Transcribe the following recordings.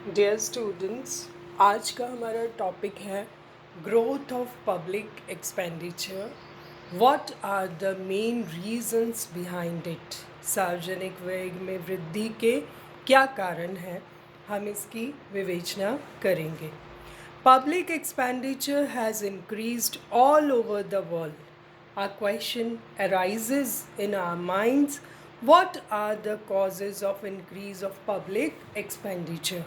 Dear students, आज का हमारा टॉपिक है growth of public expenditure. What are the main reasons behind it. सार्वजनिक व्यय में वृद्धि के क्या कारण हैं, हम इसकी विवेचना करेंगे। Public expenditure has increased all over the world. A question arises in our minds: what are the causes of increase of public expenditure?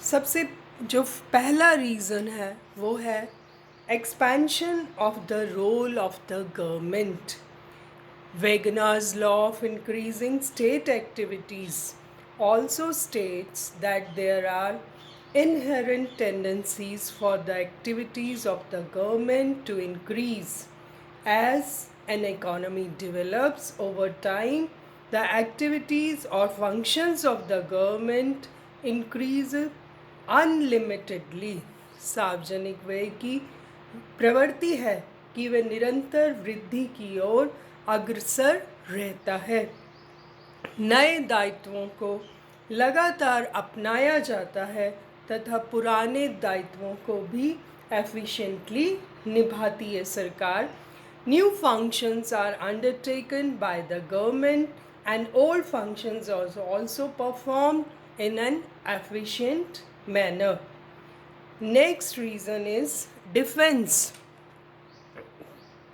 सबसे जो पहला रीज़न है वो है expansion of the role of the government. Wegener's law of increasing state activities also states that there are inherent tendencies for the activities of the government to increase. As an economy develops over time, the activities or functions of the government increase unlimitedly. सार्वजनिक व्यय की प्रवृत्ति है कि वे निरंतर वृद्धि की ओर अग्रसर रहता है। नए दायित्वों को लगातार अपनाया जाता है तथा पुराने दायित्वों को भी एफिशिएंटली निभाती है सरकार। New functions are undertaken by the government and old functions are also perform in an efficient manner. Next reason is defense.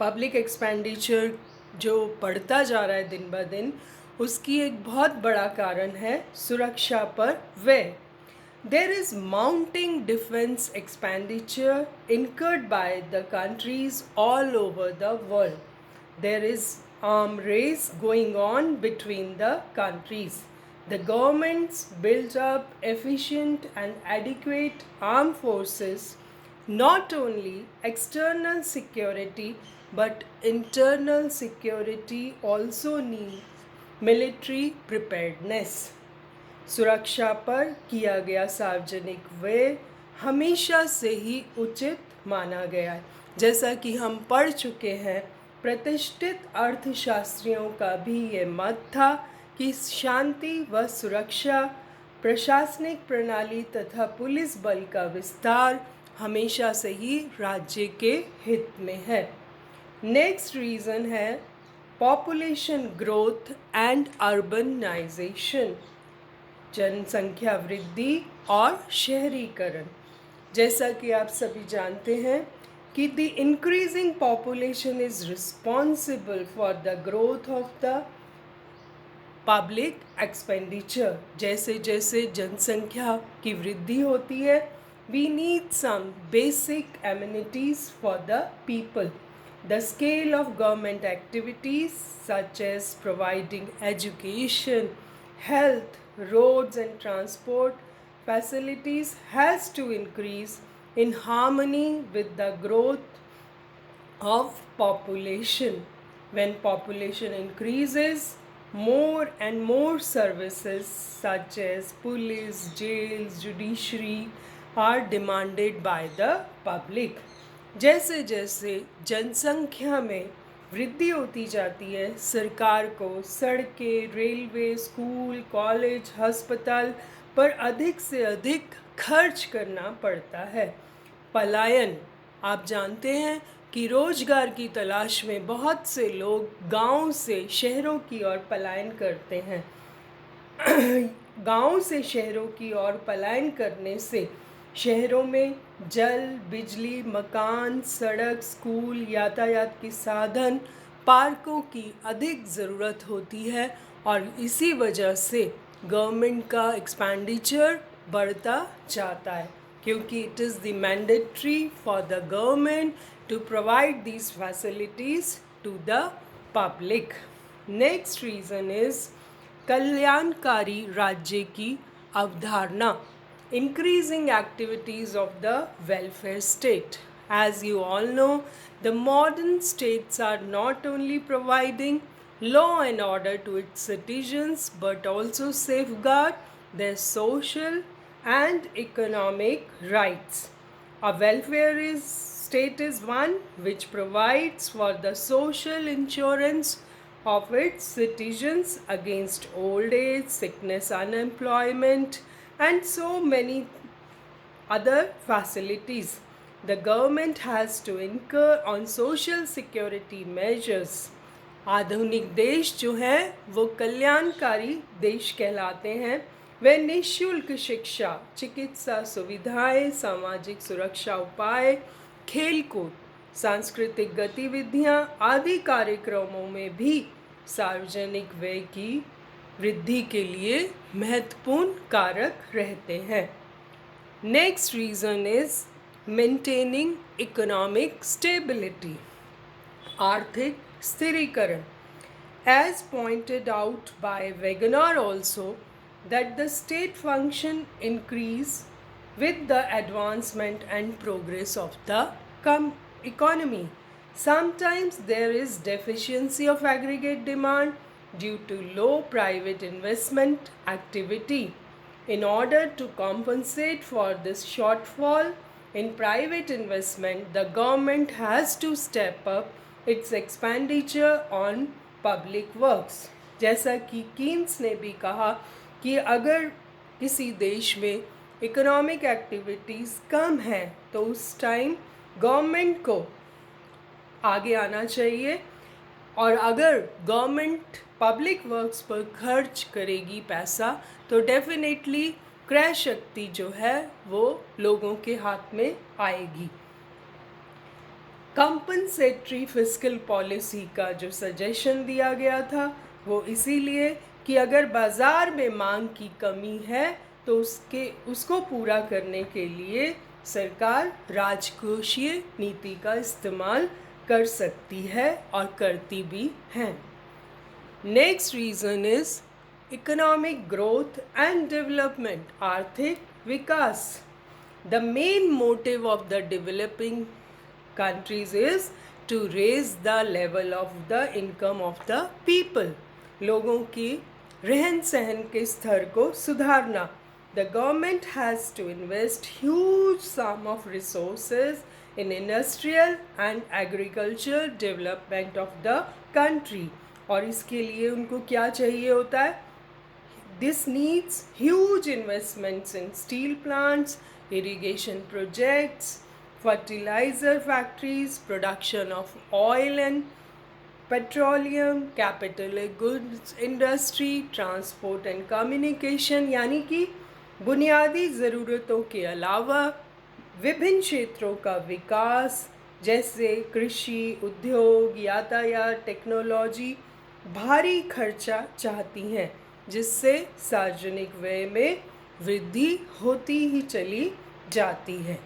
Public expenditure जो बढ़ता जा रहा है दिन ब दिन, उसकी एक बहुत बड़ा कारण है सुरक्षा पर व्यय। There is mounting defense expenditure incurred by the countries all over the world. There is arm race going on between the countries. The governments build up efficient and adequate armed forces, not only external security but internal security also needs military preparedness. सुरक्षा पर किया गया सार्वजनिक व्यय हमेशा से ही उचित माना गया है। जैसा कि हम पढ़ चुके हैं, प्रतिष्ठित अर्थशास्त्रियों का भी ये मत था कि शांति व सुरक्षा, प्रशासनिक प्रणाली तथा पुलिस बल का विस्तार हमेशा से ही राज्य के हित में है। नेक्स्ट रीज़न है पॉपुलेशन ग्रोथ एंड अर्बनाइजेशन। जनसंख्या वृद्धि और शहरीकरण। जैसा कि आप सभी जानते हैं कि the increasing population is responsible for the growth of the public expenditure. जैसे जैसे जनसंख्या की वृद्धि होती है, we need some basic amenities for the people. The scale of government activities such as providing education, health, roads and transport facilities has to increase in harmony with the growth of population. When population increases, more and more services such as police, jails, judiciary are demanded by the public. जैसे जैसे जनसंख्या में वृद्धि होती जाती है, सरकार को सड़कें, रेलवे, स्कूल, कॉलेज, अस्पताल पर अधिक से अधिक खर्च करना पड़ता है। पलायन, आप जानते हैं कि रोजगार की तलाश में बहुत से लोग गांव से शहरों की ओर पलायन करते हैं। गांव से शहरों की ओर पलायन करने से शहरों में जल, बिजली, मकान, सड़क, स्कूल, यातायात के साधन, पार्कों की अधिक ज़रूरत होती है और इसी वजह से गवर्नमेंट का एक्सपेंडिचर बढ़ता जाता है, क्योंकि it is the mandatory for the government to provide these facilities to the public. Next reason is कल्याणकारी राज्य की अवधारणा। Increasing activities of the welfare state. As you all know, the modern states are not only providing law and order to its citizens but also safeguard their social and economic rights. A welfare state is one which provides for the social insurance of its citizens against old age, sickness, unemployment, and so many other facilities the government has to incur on social security measures. आधुनिक देश जो हैं वो कल्याणकारी देश कहलाते हैं। वे निःशुल्क शिक्षा, चिकित्सा सुविधाएं, सामाजिक सुरक्षा उपाय, खेलकूद, सांस्कृतिक गतिविधियां आदि कार्यक्रमों में भी सार्वजनिक व्यय की वृद्धि के लिए महत्वपूर्ण कारक रहते हैं। Next reason is maintaining economic stability. आर्थिक स्थिरीकरण. As pointed out by Wegener also, that the state function increase with the advancement and progress of the economy. Sometimes there is deficiency of aggregate demand due to low private investment activity. In order to compensate for this shortfall in private investment, the government has to step up its expenditure on public works. जैसा कि Keynes ने भी कहा कि अगर किसी देश में इकोनॉमिक एक्टिविटीज़ कम हैं तो उस टाइम गवर्नमेंट को आगे आना चाहिए, और अगर गवर्नमेंट पब्लिक वर्क्स पर खर्च करेगी पैसा तो डेफिनेटली क्रय शक्ति जो है वो लोगों के हाथ में आएगी। कंपनसेटरी फिस्कल पॉलिसी का जो सजेशन दिया गया था वो इसीलिए कि अगर बाज़ार में मांग की कमी है तो उसको पूरा करने के लिए सरकार राजकोषीय नीति का इस्तेमाल कर सकती है और करती भी हैं। Next reason is economic growth and development, आर्थिक विकास. The main motive of the developing countries is to raise the level of the income of the people. लोगों की रहन सहन के स्तर को सुधारना. The government has to invest huge sum of resources in industrial and agricultural development of the country. और इसके लिए उनको क्या चाहिए होता है? This needs huge investments in steel plants, irrigation projects, fertilizer factories, production of oil and petroleum, capital goods industry, transport and communication. यानी कि बुनियादी ज़रूरतों के अलावा विभिन्न क्षेत्रों का विकास जैसे कृषि, उद्योग, यातायात, टेक्नोलॉजी भारी खर्चा चाहती हैं, जिससे सार्वजनिक व्यय में वृद्धि होती ही चली जाती है.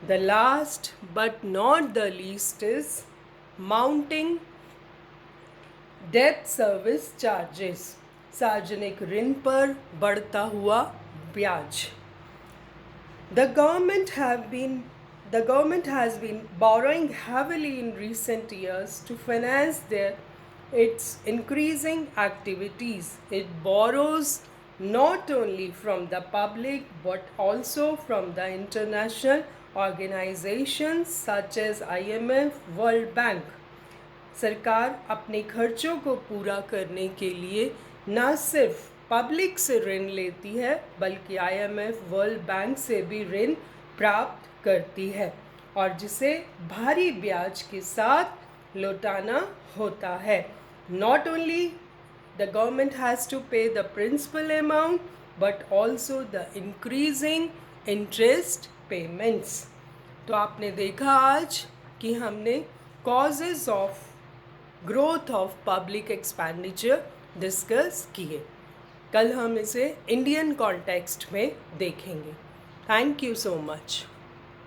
The last but not the least is mounting debt service charges. सार्वजनिक ऋण पर बढ़ता हुआ ब्याज. The government has been borrowing heavily in recent years to finance its increasing activities. It borrows not only from the public but also from the international organizations such as IMF, World Bank. सरकार अपने खर्चों को पूरा करने के लिए न सिर्फ पब्लिक से ऋण लेती है बल्कि IMF, वर्ल्ड बैंक से भी ऋण प्राप्त करती है और जिसे भारी ब्याज के साथ लौटाना होता है. Not only the government has to pay the principal amount but also the increasing interest payments. तो आपने देखा आज कि हमने causes of growth of public expenditure discuss किए. कल हम इसे इंडियन कॉन्टेक्स्ट में देखेंगे. Thank you so much.